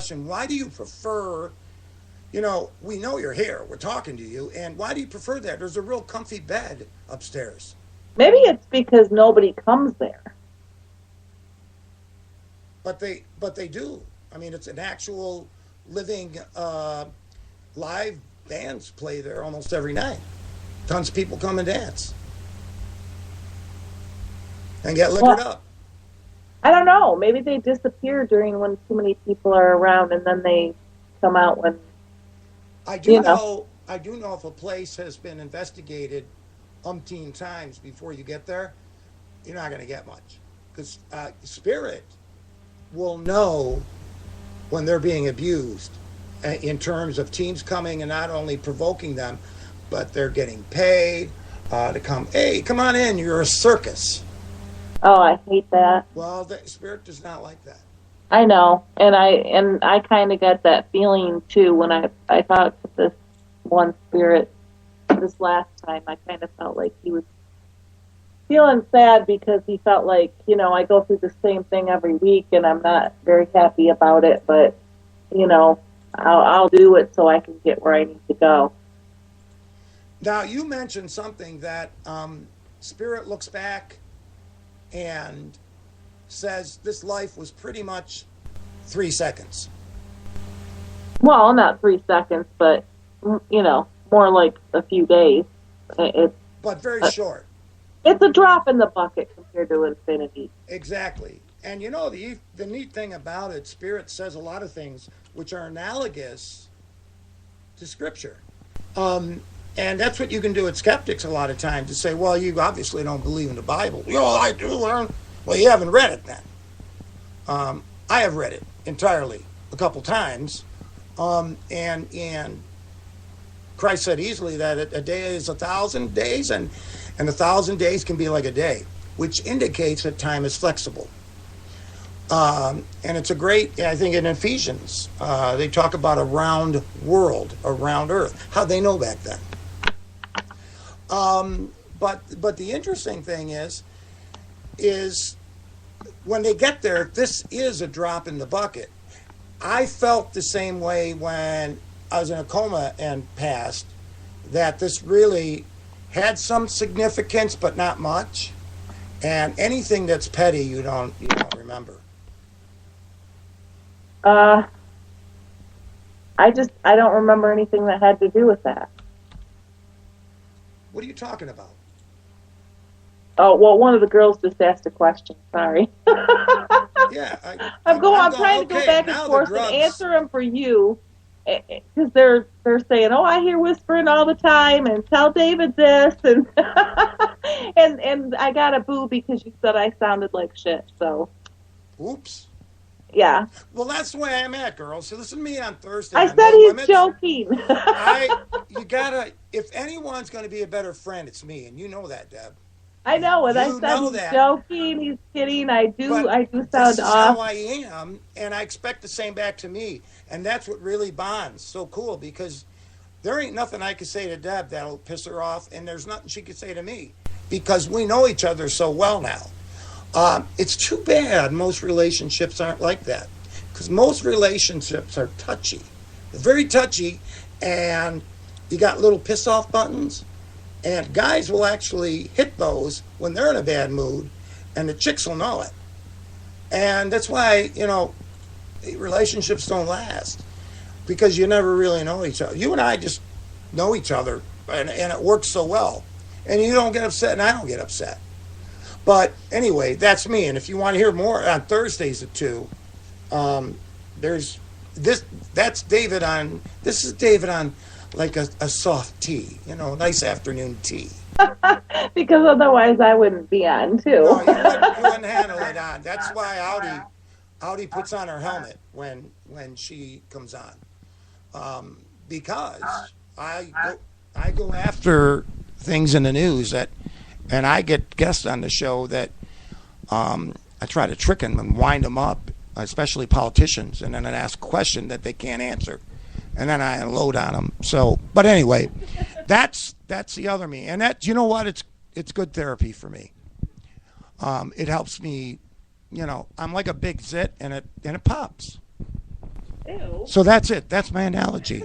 question. Why do you prefer, we know you're here. We're talking to you. And why do you prefer that? There's a real comfy bed upstairs. Maybe it's because nobody comes there. But they do. I mean, it's an actual living live bands play there almost every night. Tons of people come and dance and get liquored up. I don't know. Maybe they disappear during when too many people are around, and then they come out when. I do know if a place has been investigated umpteen times before you get there, you're not going to get much, because spirit will know when they're being abused in terms of teams coming and not only provoking them, but they're getting paid to come. Hey, come on in. You're a circus. Oh, I hate that. Well, the spirit does not like that. I know, and I kind of got that feeling too when I talked to this one spirit this last time. I kind of felt like he was feeling sad because he felt like, I go through the same thing every week and I'm not very happy about it, but I'll do it so I can get where I need to go. Now, you mentioned something that spirit looks back and says this life was pretty much 3 seconds. Well, not 3 seconds, but, more like a few days. But very short. It's a drop in the bucket compared to infinity. Exactly. And the neat thing about it, Spirit says a lot of things which are analogous to Scripture. And that's what you can do at skeptics a lot of times, to say, well, you obviously don't believe in the Bible. I do. Well, you haven't read it then. I have read it entirely a couple times. And Christ said easily that a day is 1,000 days, and 1,000 days can be like a day, which indicates that time is flexible. And it's a great, I think in Ephesians, they talk about a round world, a round earth. How'd they know back then? But the interesting thing is when they get there, this is a drop in the bucket. I felt the same way when I was in a coma and passed, that this really had some significance, but not much. And anything that's petty, you don't remember. I don't remember anything that had to do with that. What are you talking about? Oh, well, one of the girls just asked a question. Sorry. Yeah. I'm trying to go back and forth and answer them for you. Because they're saying, oh, I hear whispering all the time, and tell David this, and and I got a boo because you said I sounded like shit. So, oops. Yeah. Well, that's the way I'm at, girls. So listen to me on Thursday. I said he's joking. You gotta. If anyone's going to be a better friend, it's me, and you know that, Deb. I know, and I said he's joking, he's kidding. I do sound off. How I am, and I expect the same back to me, and that's what really bonds. So cool, because there ain't nothing I could say to Deb that'll piss her off, and there's nothing she could say to me, because we know each other so well now. It's too bad most relationships aren't like that, because most relationships are touchy. They're very touchy, and you got little piss-off buttons. And guys will actually hit those when they're in a bad mood, and the chicks will know it. And that's why, relationships don't last, because you never really know each other. You and I just know each other, and it works so well. And you don't get upset, and I don't get upset. But anyway, that's me. And if you want to hear more on Thursdays at 2, there's this. That's David on. This is David on. Like a soft tea, nice afternoon tea. Because otherwise I wouldn't be on, too. No, you wouldn't handle it on. That's why Audi puts on her helmet when she comes on. Because I go after things in the news and I get guests on the show that I try to trick them and wind them up, especially politicians, and then I ask a question that they can't answer. And then I unload on them. So, but anyway, that's the other me, and that, you know what? It's good therapy for me. It helps me. I'm like a big zit, and it pops. Ew. So that's it. That's my analogy.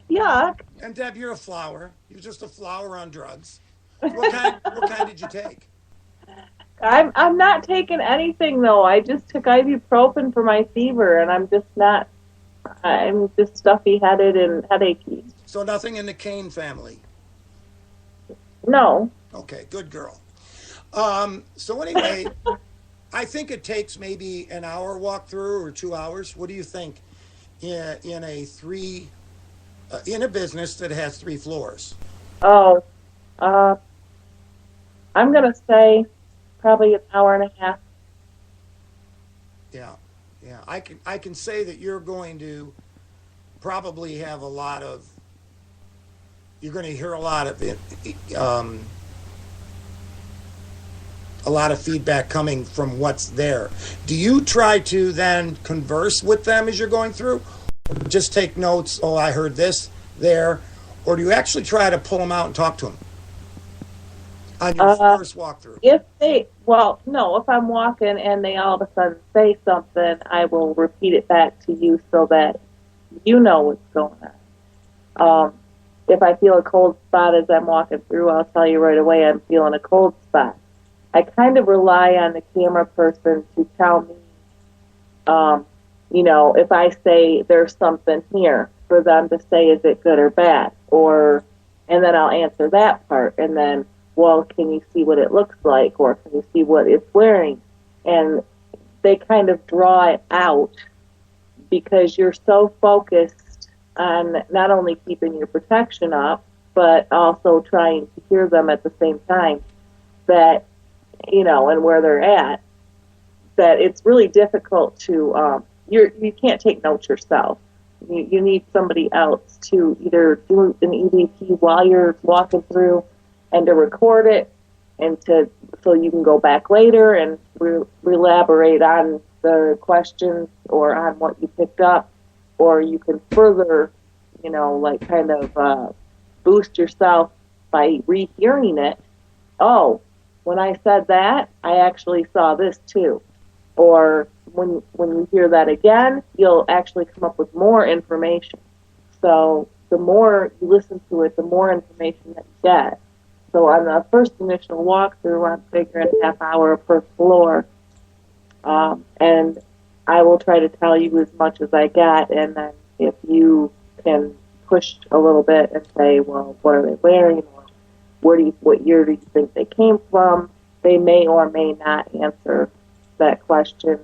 Yuck. And Deb, you're a flower. You're just a flower on drugs. What kind did you take? I'm not taking anything though. I just took ibuprofen for my fever, and I'm just stuffy headed and headachy. So nothing in the Kane family. No. Okay, good girl. So anyway, I think it takes maybe an hour walk through or 2 hours. What do you think in a business that has 3 floors? Oh, I'm gonna say probably an hour and a half. Yeah. I can say that you're going to probably have you're going to hear a lot of it, a lot of feedback coming from what's there. Do you try to then converse with them as you're going through? Or just take notes, oh, I heard this there? Or do you actually try to pull them out and talk to them on your first walkthrough? No, if I'm walking and they all of a sudden say something, I will repeat it back to you so that you know what's going on. If I feel a cold spot as I'm walking through, I'll tell you right away I'm feeling a cold spot. I kind of rely on the camera person to tell me, if I say there's something here, for them to say, is it good or bad? And then I'll answer that part. And then, well, can you see what it looks like? Or can you see what it's wearing? And they kind of draw it out because you're so focused on not only keeping your protection up, but also trying to hear them at the same time that, and where they're at, that it's really difficult to, you can't take notes yourself. You need somebody else to either do an EVP while you're walking through and to record it and so you can go back later and elaborate on the questions or on what you picked up, or you can further, boost yourself by rehearing it. Oh, when I said that, I actually saw this too. Or when you hear that again, you'll actually come up with more information. So the more you listen to it, the more information that you get. So on the first initial walkthrough, I'm figuring half hour per floor. And I will try to tell you as much as I got. And then if you can push a little bit and say, well, what are they wearing? Or what year do you think they came from? They may or may not answer that question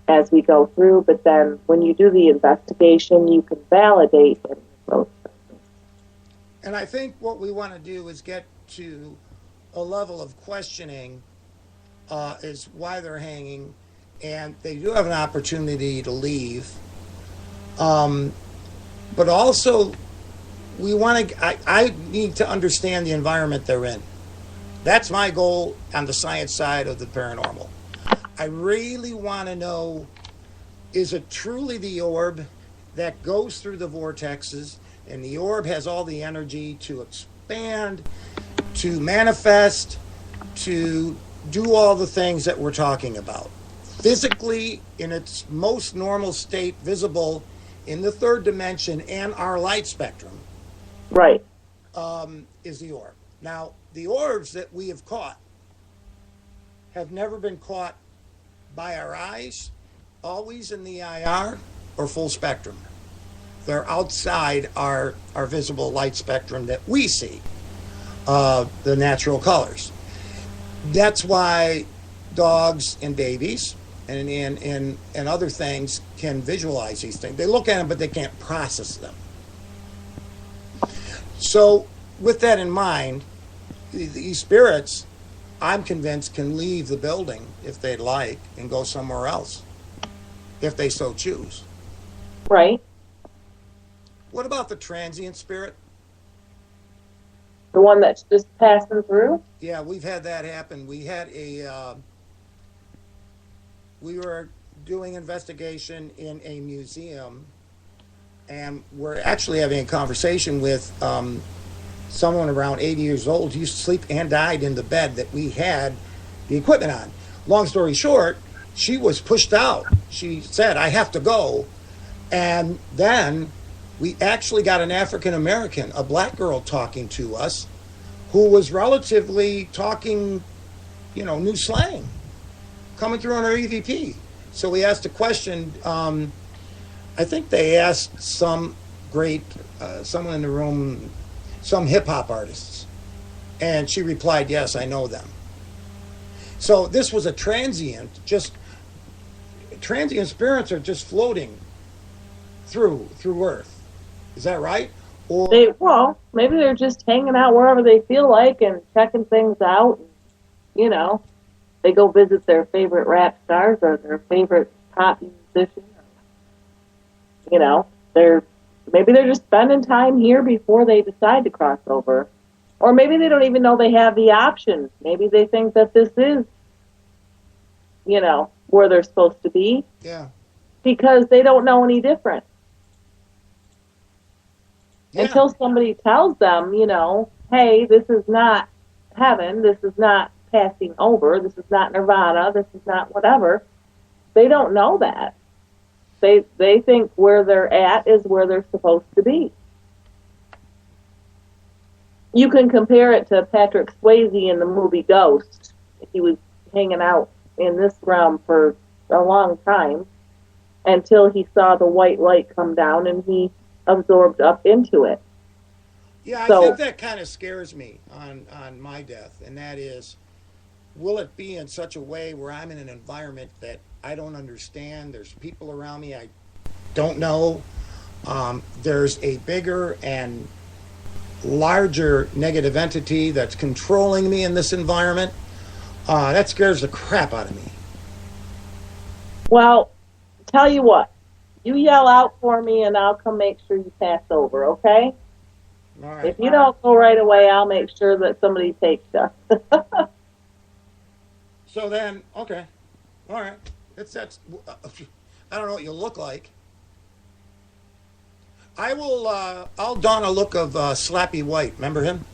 as we go through, but then when you do the investigation, you can validate any of those things. And I think what we want to do is get to a level of questioning is why they're hanging, and they do have an opportunity to leave. But also, I need to understand the environment they're in. That's my goal on the science side of the paranormal. I really want to know, is it truly the orb that goes through the vortexes, and the orb has all the energy to expand, to manifest, to do all the things that we're talking about? Physically, in its most normal state, visible in the third dimension and our light spectrum, right, is the orb. Now, the orbs that we have caught have never been caught by our eyes, always in the IR or full spectrum. They're outside our visible light spectrum that we see, the natural colors. That's why dogs and babies and other things can visualize these things. They look at them, but they can't process them. So with that in mind, these spirits, I'm convinced, can leave the building if they'd like and go somewhere else, if they so choose. Right. What about the transient spirit? The one that's just passing through? Yeah, we've had that happen. We had we were doing investigation in a museum, and we're actually having a conversation with someone around 80 years old who used to sleep and died in the bed that we had the equipment on. Long story short, she was pushed out. She said, I have to go. And then we actually got an African American, a black girl talking to us, who was relatively talking, new slang, coming through on her EVP. So we asked a question. I think they asked some great, someone in the room, some hip hop artists. And she replied, yes, I know them. So this was a transient spirits are just floating through Earth. Is that right? Or maybe they're just hanging out wherever they feel like and checking things out. They go visit their favorite rap stars or their favorite pop musician. Maybe they're just spending time here before they decide to cross over. Or maybe they don't even know they have the option. Maybe they think that this is, where they're supposed to be. Yeah. Because they don't know any different. Yeah. Until somebody tells them, hey, this is not heaven, this is not passing over, this is not nirvana, this is not whatever. They don't know that. They think where they're at is where they're supposed to be. You can compare it to Patrick Swayze in the movie Ghost. He was hanging out in this realm for a long time until he saw the white light come down and he absorbed up into it. Yeah, I think that kind of scares me on my death, and that is, will it be in such a way where I'm in an environment that I don't understand? There's people around me I don't know. There's a bigger and larger negative entity that's controlling me in this environment. That scares the crap out of me. Well, tell you what, you yell out for me and I'll come make sure you pass over, okay? All right. If you don't go right away, I'll make sure that somebody takes you. So then, okay. All right. That's I don't know what you look like. I'll don a look of Slappy White. Remember him?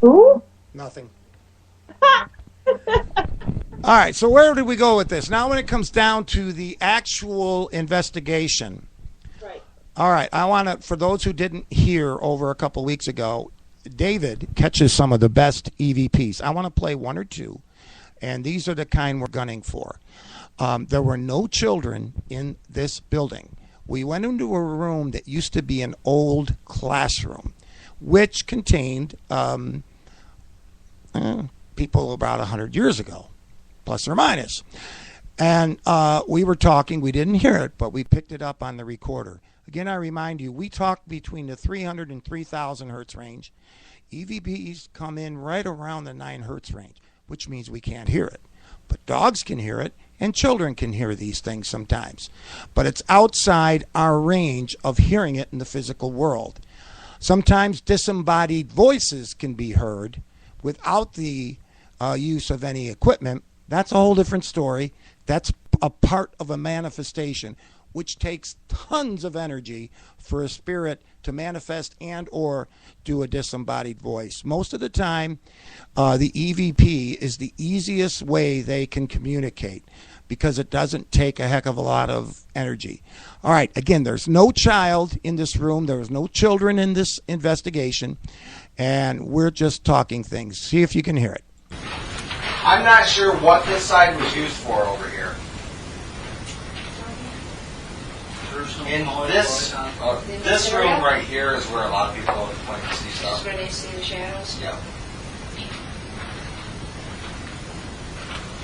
Who? Nothing. All right, so where did we go with this? Now when it comes down to the actual investigation. Right. All right, I want to, for those who didn't hear over a couple weeks ago, David catches some of the best EVPs. I want to play one or two, and these are the kind we're gunning for. There were no children in this building. We went into a room that used to be an old classroom, which contained people about 100 years ago, plus or minus. And we were talking. We didn't hear it, but we picked it up on the recorder. Again, I remind you, we talk between the 300 and 3,000 hertz range. EVPs come in right around the 9 hertz range, which means we can't hear it. But dogs can hear it, and children can hear these things sometimes. But it's outside our range of hearing it in the physical world. Sometimes disembodied voices can be heard without the use of any equipment. That's a whole different story. That's a part of a manifestation, which takes tons of energy for a spirit to manifest and or do a disembodied voice. Most of the time, the EVP is the easiest way they can communicate because it doesn't take a heck of a lot of energy. All right, again, there's no child in this room. There was no children in this investigation, and we're just talking things. See if you can hear it. I'm not sure what this side was used for over here. In this room right here is where a lot of people go when they see stuff. That's where they see the shadows? Yeah.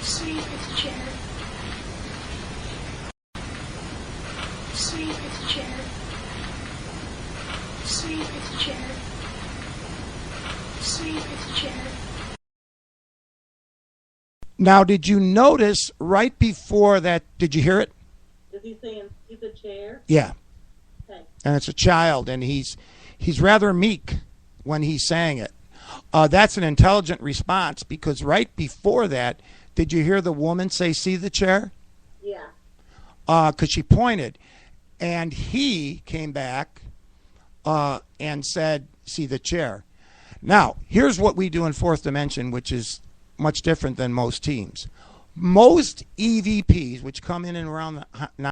Sweet as a chair. Sweet as a chair. Sweet as a chair. Sweet as a chair. Now, did you notice right before that, did you hear it? Is he saying, see the chair? Yeah. Okay. And it's a child, and he's rather meek when he's saying it. That's an intelligent response, because right before that, did you hear the woman say, see the chair? Yeah. Because she pointed, and he came back and said, see the chair. Now, here's what we do in Fourth Dimension, which is much different than most teams. most EVPs, which come in and around the